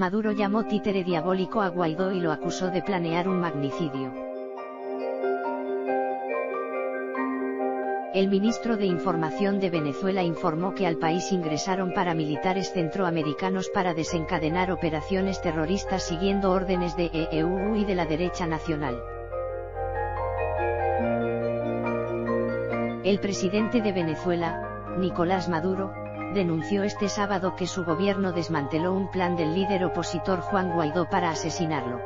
Maduro llamó títere diabólico a Guaidó y lo acusó de planear un magnicidio. El ministro de Información de Venezuela informó que al país ingresaron paramilitares centroamericanos para desencadenar operaciones terroristas siguiendo órdenes de EEU y de la derecha nacional. El presidente de Venezuela, Nicolás Maduro, denunció este sábado que su gobierno desmanteló un plan del líder opositor Juan Guaidó para asesinarlo.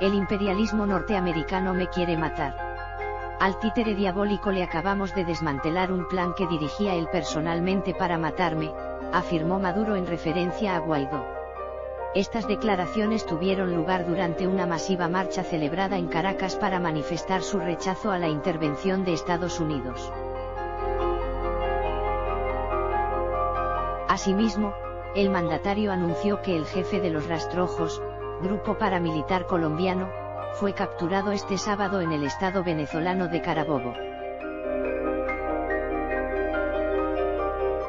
El imperialismo norteamericano me quiere matar. Al títere diabólico le acabamos de desmantelar un plan que dirigía él personalmente para matarme, afirmó Maduro en referencia a Guaidó. Estas declaraciones tuvieron lugar durante una masiva marcha celebrada en Caracas para manifestar su rechazo a la intervención de Estados Unidos. Asimismo, el mandatario anunció que el jefe de los Rastrojos, grupo paramilitar colombiano, fue capturado este sábado en el estado venezolano de Carabobo.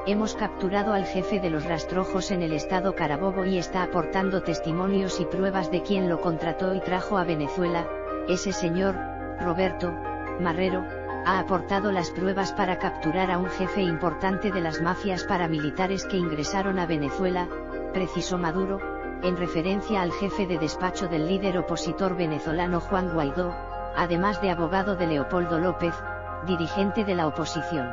Hemos capturado al jefe de los Rastrojos en el estado Carabobo y está aportando testimonios y pruebas de quién lo contrató y trajo a Venezuela. Ese señor, Roberto Marrero, ha aportado las pruebas para capturar a un jefe importante de las mafias paramilitares que ingresaron a Venezuela, precisó Maduro, en referencia al jefe de despacho del líder opositor venezolano Juan Guaidó, además de abogado de Leopoldo López, dirigente de la oposición.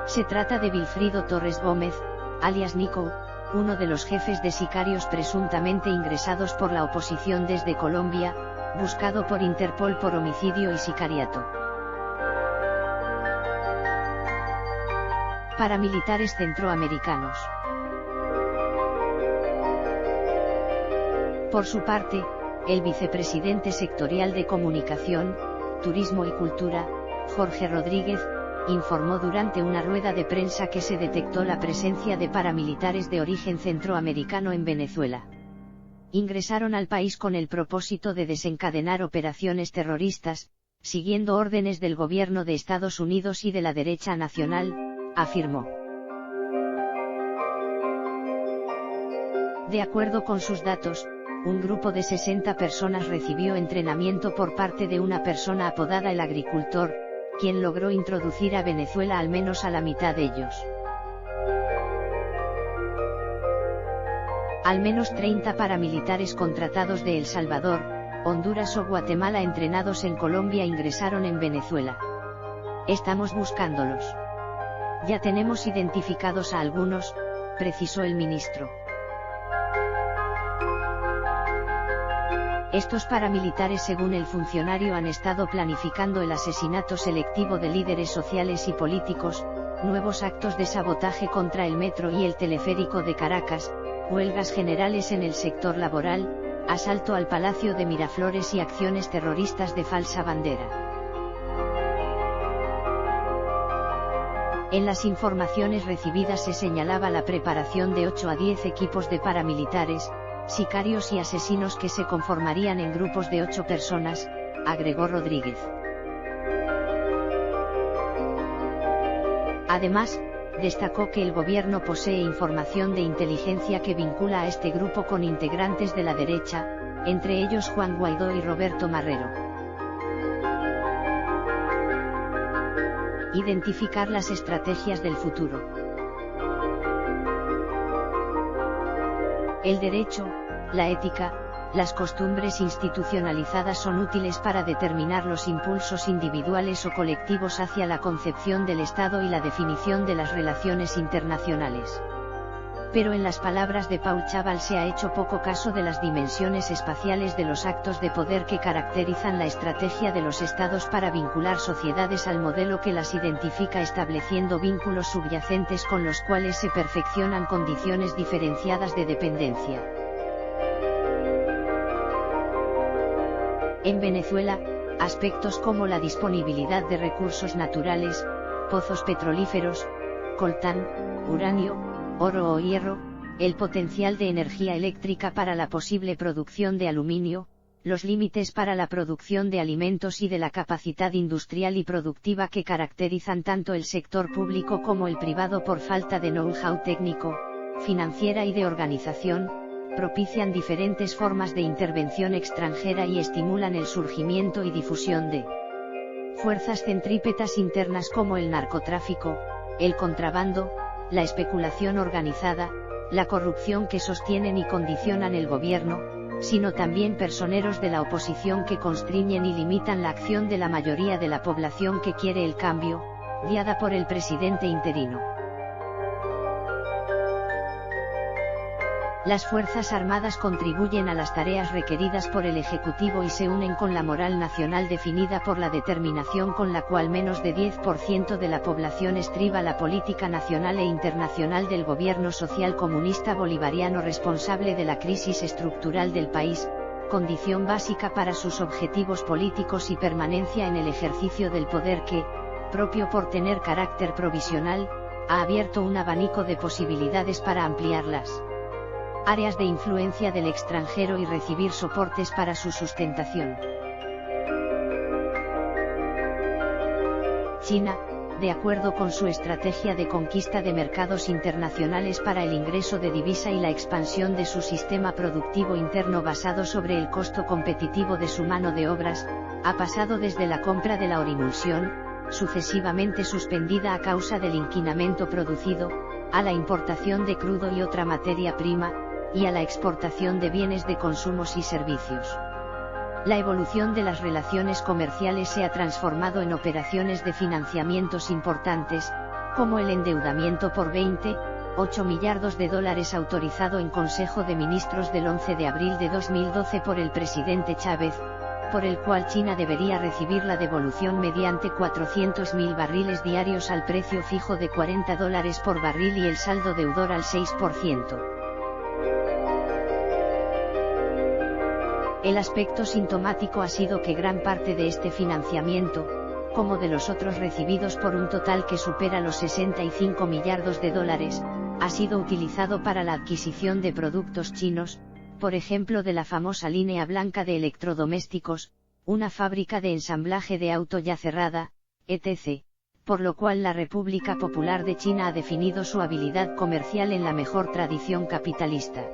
Se trata de Wilfrido Torres Gómez, alias Nico, uno de los jefes de sicarios presuntamente ingresados por la oposición desde Colombia, buscado por Interpol por homicidio y sicariato. Paramilitares centroamericanos. Por su parte, el vicepresidente sectorial de Comunicación, Turismo y Cultura, Jorge Rodríguez, informó durante una rueda de prensa que se detectó la presencia de paramilitares de origen centroamericano en Venezuela. Ingresaron al país con el propósito de desencadenar operaciones terroristas, siguiendo órdenes del gobierno de Estados Unidos y de la derecha nacional, afirmó. De acuerdo con sus datos, un grupo de 60 personas recibió entrenamiento por parte de una persona apodada el agricultor, quien logró introducir a Venezuela al menos a la mitad de ellos. Al menos 30 paramilitares contratados de El Salvador, Honduras o Guatemala entrenados en Colombia ingresaron en Venezuela. Estamos buscándolos. Ya tenemos identificados a algunos, precisó el ministro. Estos paramilitares, según el funcionario, han estado planificando el asesinato selectivo de líderes sociales y políticos, nuevos actos de sabotaje contra el metro y el teleférico de Caracas, huelgas generales en el sector laboral, asalto al Palacio de Miraflores y acciones terroristas de falsa bandera. En las informaciones recibidas se señalaba la preparación de 8 a 10 equipos de paramilitares, sicarios y asesinos que se conformarían en grupos de 8 personas, agregó Rodríguez. Además, destacó que el gobierno posee información de inteligencia que vincula a este grupo con integrantes de la derecha, entre ellos Juan Guaidó y Roberto Marrero. Identificar las estrategias del futuro. El derecho, la ética, las costumbres institucionalizadas son útiles para determinar los impulsos individuales o colectivos hacia la concepción del Estado y la definición de las relaciones internacionales. Pero en las palabras de Paul Chaval se ha hecho poco caso de las dimensiones espaciales de los actos de poder que caracterizan la estrategia de los Estados para vincular sociedades al modelo que las identifica, estableciendo vínculos subyacentes con los cuales se perfeccionan condiciones diferenciadas de dependencia. En Venezuela, aspectos como la disponibilidad de recursos naturales, pozos petrolíferos, coltán, uranio, oro o hierro, el potencial de energía eléctrica para la posible producción de aluminio, los límites para la producción de alimentos y de la capacidad industrial y productiva que caracterizan tanto el sector público como el privado por falta de know-how técnico, financiera y de organización, propician diferentes formas de intervención extranjera y estimulan el surgimiento y difusión de fuerzas centrípetas internas como el narcotráfico, el contrabando, la especulación organizada, la corrupción que sostienen y condicionan el gobierno, sino también personeros de la oposición que constriñen y limitan la acción de la mayoría de la población que quiere el cambio, guiada por el presidente interino. Las Fuerzas Armadas contribuyen a las tareas requeridas por el Ejecutivo y se unen con la moral nacional definida por la determinación con la cual menos de 10% de la población estriba la política nacional e internacional del gobierno social comunista bolivariano responsable de la crisis estructural del país, condición básica para sus objetivos políticos y permanencia en el ejercicio del poder que, propio por tener carácter provisional, ha abierto un abanico de posibilidades para ampliarlas áreas de influencia del extranjero y recibir soportes para su sustentación. China, de acuerdo con su estrategia de conquista de mercados internacionales para el ingreso de divisa y la expansión de su sistema productivo interno basado sobre el costo competitivo de su mano de obras, ha pasado desde la compra de la orimulsión, sucesivamente suspendida a causa del inquinamiento producido, a la importación de crudo y otra materia prima, y a la exportación de bienes de consumos y servicios. La evolución de las relaciones comerciales se ha transformado en operaciones de financiamientos importantes, como el endeudamiento por 28 millardos de dólares autorizado en Consejo de Ministros del 11 de abril de 2012 por el presidente Chávez, por el cual China debería recibir la devolución mediante 400.000 barriles diarios al precio fijo de $40 por barril y el saldo deudor al 6%. El aspecto sintomático ha sido que gran parte de este financiamiento, como de los otros recibidos por un total que supera los 65 millardos de dólares, ha sido utilizado para la adquisición de productos chinos, por ejemplo de la famosa línea blanca de electrodomésticos, una fábrica de ensamblaje de auto ya cerrada, etc., por lo cual la República Popular de China ha definido su habilidad comercial en la mejor tradición capitalista.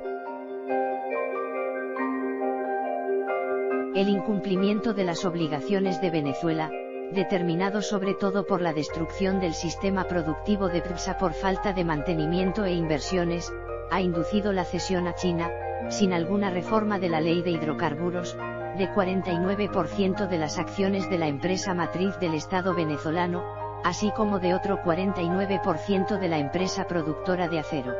El incumplimiento de las obligaciones de Venezuela, determinado sobre todo por la destrucción del sistema productivo de PDVSA por falta de mantenimiento e inversiones, ha inducido la cesión a China, sin alguna reforma de la ley de hidrocarburos, de 49% de las acciones de la empresa matriz del Estado venezolano, así como de otro 49% de la empresa productora de acero.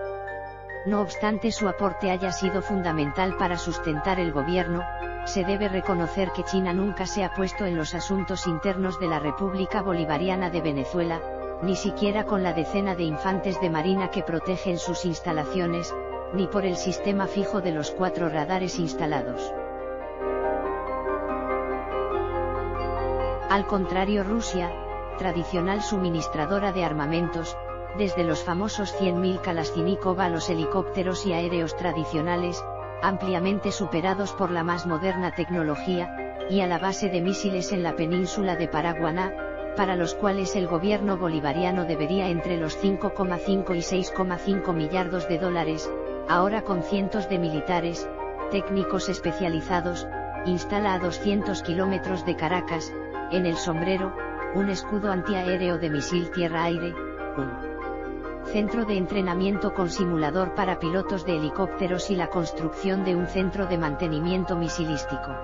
No obstante su aporte haya sido fundamental para sustentar el gobierno, se debe reconocer que China nunca se ha puesto en los asuntos internos de la República Bolivariana de Venezuela, ni siquiera con la decena de infantes de marina que protegen sus instalaciones, ni por el sistema fijo de los 4 radares instalados. Al contrario, Rusia, tradicional suministradora de armamentos, desde los famosos 100.000 Kalashnikov a los helicópteros y aéreos tradicionales, ampliamente superados por la más moderna tecnología, y a la base de misiles en la península de Paraguaná, para los cuales el gobierno bolivariano debería entre los 5,5 y 6,5 millardos de dólares, ahora con cientos de militares, técnicos especializados, instala a 200 kilómetros de Caracas, en El Sombrero, un escudo antiaéreo de misil tierra-aire, un centro de entrenamiento con simulador para pilotos de helicópteros y la construcción de un centro de mantenimiento misilístico.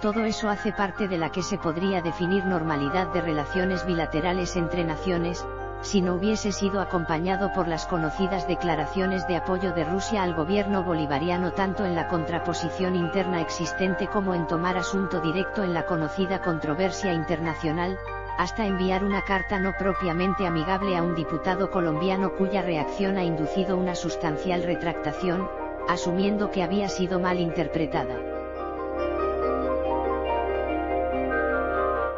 Todo eso hace parte de la que se podría definir normalidad de relaciones bilaterales entre naciones, si no hubiese sido acompañado por las conocidas declaraciones de apoyo de Rusia al gobierno bolivariano tanto en la contraposición interna existente como en tomar asunto directo en la conocida controversia internacional, hasta enviar una carta no propiamente amigable a un diputado colombiano cuya reacción ha inducido una sustancial retractación, asumiendo que había sido mal interpretada.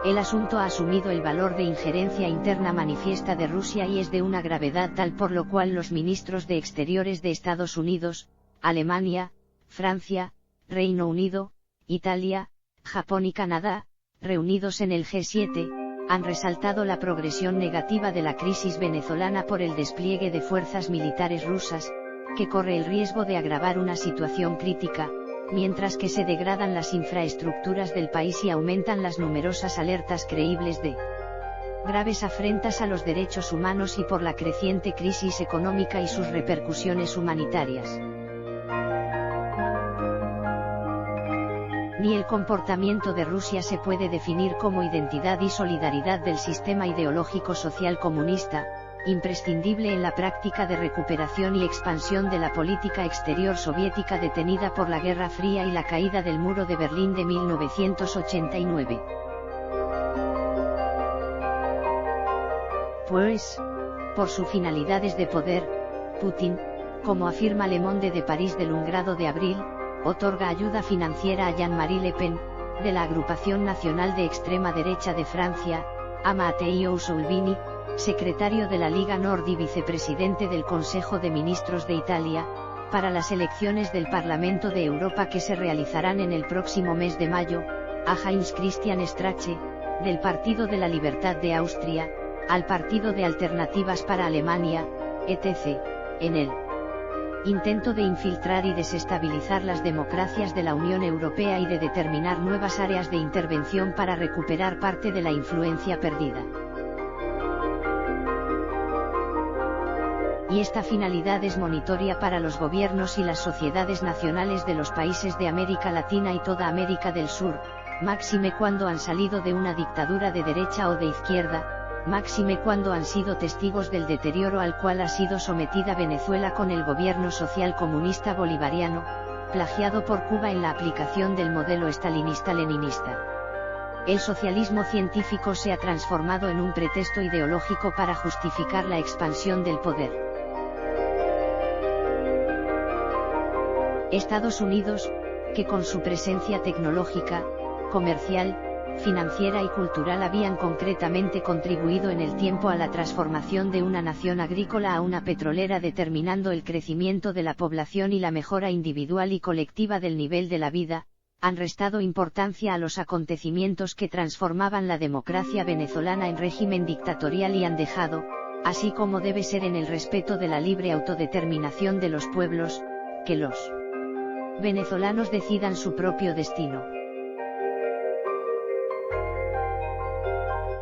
El asunto ha asumido el valor de injerencia interna manifiesta de Rusia y es de una gravedad tal por lo cual los ministros de Exteriores de Estados Unidos, Alemania, Francia, Reino Unido, Italia, Japón y Canadá, reunidos en el G7, han resaltado la progresión negativa de la crisis venezolana por el despliegue de fuerzas militares rusas, que corre el riesgo de agravar una situación crítica, mientras que se degradan las infraestructuras del país y aumentan las numerosas alertas creíbles de graves afrentas a los derechos humanos y por la creciente crisis económica y sus repercusiones humanitarias. Ni el comportamiento de Rusia se puede definir como identidad y solidaridad del sistema ideológico social comunista, imprescindible en la práctica de recuperación y expansión de la política exterior soviética detenida por la Guerra Fría y la caída del Muro de Berlín de 1989. Pues, por sus finalidades de poder, Putin, como afirma Le Monde de París del 1 grado de abril, otorga ayuda financiera a Jean-Marie Le Pen, de la agrupación nacional de extrema derecha de Francia, a Matteo Salvini, secretario de la Liga Nord y vicepresidente del Consejo de Ministros de Italia, para las elecciones del Parlamento de Europa que se realizarán en el próximo mes de mayo, a Heinz Christian Strache, del Partido de la Libertad de Austria, al Partido de Alternativas para Alemania, etc., en el intento de infiltrar y desestabilizar las democracias de la Unión Europea y de determinar nuevas áreas de intervención para recuperar parte de la influencia perdida. Y esta finalidad es monitoria para los gobiernos y las sociedades nacionales de los países de América Latina y toda América del Sur, máxime cuando han salido de una dictadura de derecha o de izquierda, máxime cuando han sido testigos del deterioro al cual ha sido sometida Venezuela con el gobierno social comunista bolivariano, plagiado por Cuba en la aplicación del modelo estalinista-leninista. El socialismo científico se ha transformado en un pretexto ideológico para justificar la expansión del poder. Estados Unidos, que con su presencia tecnológica, comercial, financiera y cultural habían concretamente contribuido en el tiempo a la transformación de una nación agrícola a una petrolera, determinando el crecimiento de la población y la mejora individual y colectiva del nivel de la vida, han restado importancia a los acontecimientos que transformaban la democracia venezolana en régimen dictatorial y han dejado, así como debe ser en el respeto de la libre autodeterminación de los pueblos, que los venezolanos decidan su propio destino.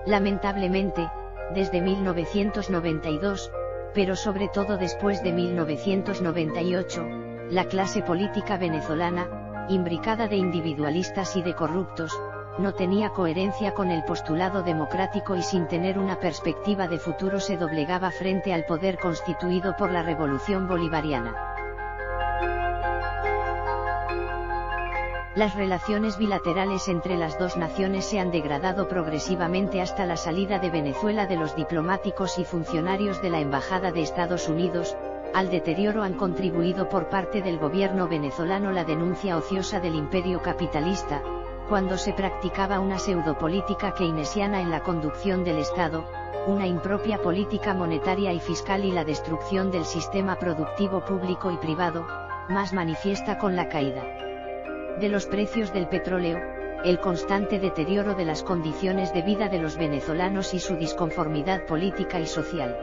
Lamentablemente, desde 1992, pero sobre todo después de 1998, la clase política venezolana, imbricada de individualistas y de corruptos, no tenía coherencia con el postulado democrático y sin tener una perspectiva de futuro se doblegaba frente al poder constituido por la Revolución Bolivariana. Las relaciones bilaterales entre las dos naciones se han degradado progresivamente hasta la salida de Venezuela de los diplomáticos y funcionarios de la Embajada de Estados Unidos. Al deterioro han contribuido por parte del gobierno venezolano la denuncia ociosa del imperio capitalista, cuando se practicaba una pseudopolítica keynesiana en la conducción del Estado, una impropia política monetaria y fiscal y la destrucción del sistema productivo público y privado, más manifiesta con la caída de los precios del petróleo, el constante deterioro de las condiciones de vida de los venezolanos y su disconformidad política y social.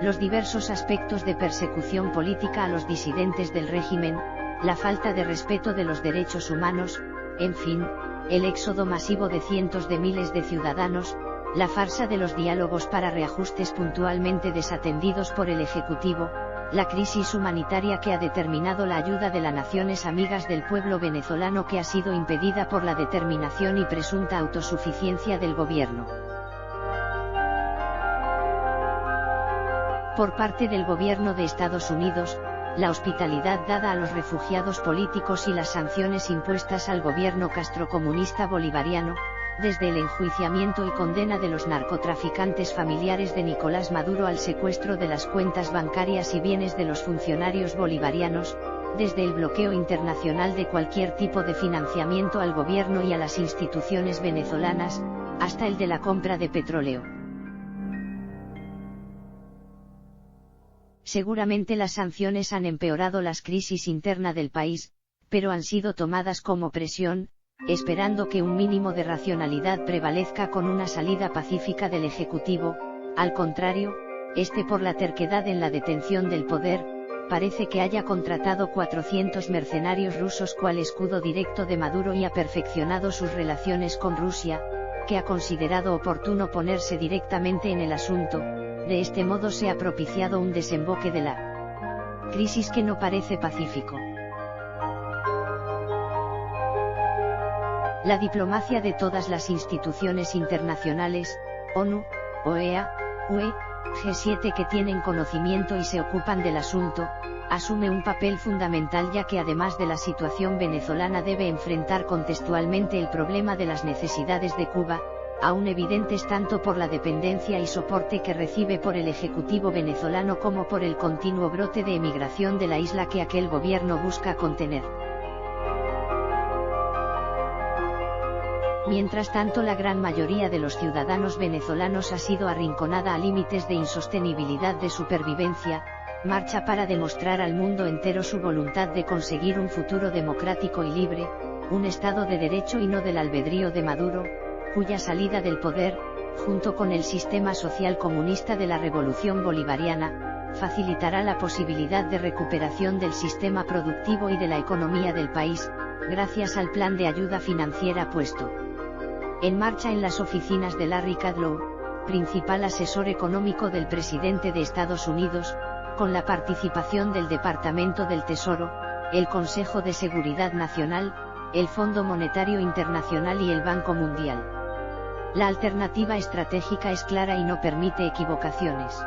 Los diversos aspectos de persecución política a los disidentes del régimen, la falta de respeto de los derechos humanos, en fin, el éxodo masivo de cientos de miles de ciudadanos, la farsa de los diálogos para reajustes puntualmente desatendidos por el Ejecutivo, la crisis humanitaria que ha determinado la ayuda de las naciones amigas del pueblo venezolano que ha sido impedida por la determinación y presunta autosuficiencia del gobierno. Por parte del gobierno de Estados Unidos, la hospitalidad dada a los refugiados políticos y las sanciones impuestas al gobierno castrocomunista bolivariano, desde el enjuiciamiento y condena de los narcotraficantes familiares de Nicolás Maduro al secuestro de las cuentas bancarias y bienes de los funcionarios bolivarianos, desde el bloqueo internacional de cualquier tipo de financiamiento al gobierno y a las instituciones venezolanas, hasta el de la compra de petróleo. Seguramente las sanciones han empeorado las crisis interna del país, pero han sido tomadas como presión, esperando que un mínimo de racionalidad prevalezca con una salida pacífica del Ejecutivo. Al contrario, por la terquedad en la detención del poder, parece que haya contratado 400 mercenarios rusos cual escudo directo de Maduro y ha perfeccionado sus relaciones con Rusia, que ha considerado oportuno ponerse directamente en el asunto. De este modo se ha propiciado un desemboque de la crisis que no parece pacífico. La diplomacia de todas las instituciones internacionales, ONU, OEA, UE, G7 que tienen conocimiento y se ocupan del asunto, asume un papel fundamental ya que además de la situación venezolana debe enfrentar contextualmente el problema de las necesidades de Cuba, aún evidentes tanto por la dependencia y soporte que recibe por el Ejecutivo venezolano como por el continuo brote de emigración de la isla que aquel gobierno busca contener. Mientras tanto, la gran mayoría de los ciudadanos venezolanos ha sido arrinconada a límites de insostenibilidad de supervivencia, marcha para demostrar al mundo entero su voluntad de conseguir un futuro democrático y libre, un Estado de Derecho y no del albedrío de Maduro, cuya salida del poder, junto con el sistema social comunista de la Revolución Bolivariana, facilitará la posibilidad de recuperación del sistema productivo y de la economía del país, gracias al plan de ayuda financiera puesto en marcha en las oficinas de Larry Kudlow, principal asesor económico del presidente de Estados Unidos, con la participación del Departamento del Tesoro, el Consejo de Seguridad Nacional, el Fondo Monetario Internacional y el Banco Mundial. La alternativa estratégica es clara y no permite equivocaciones.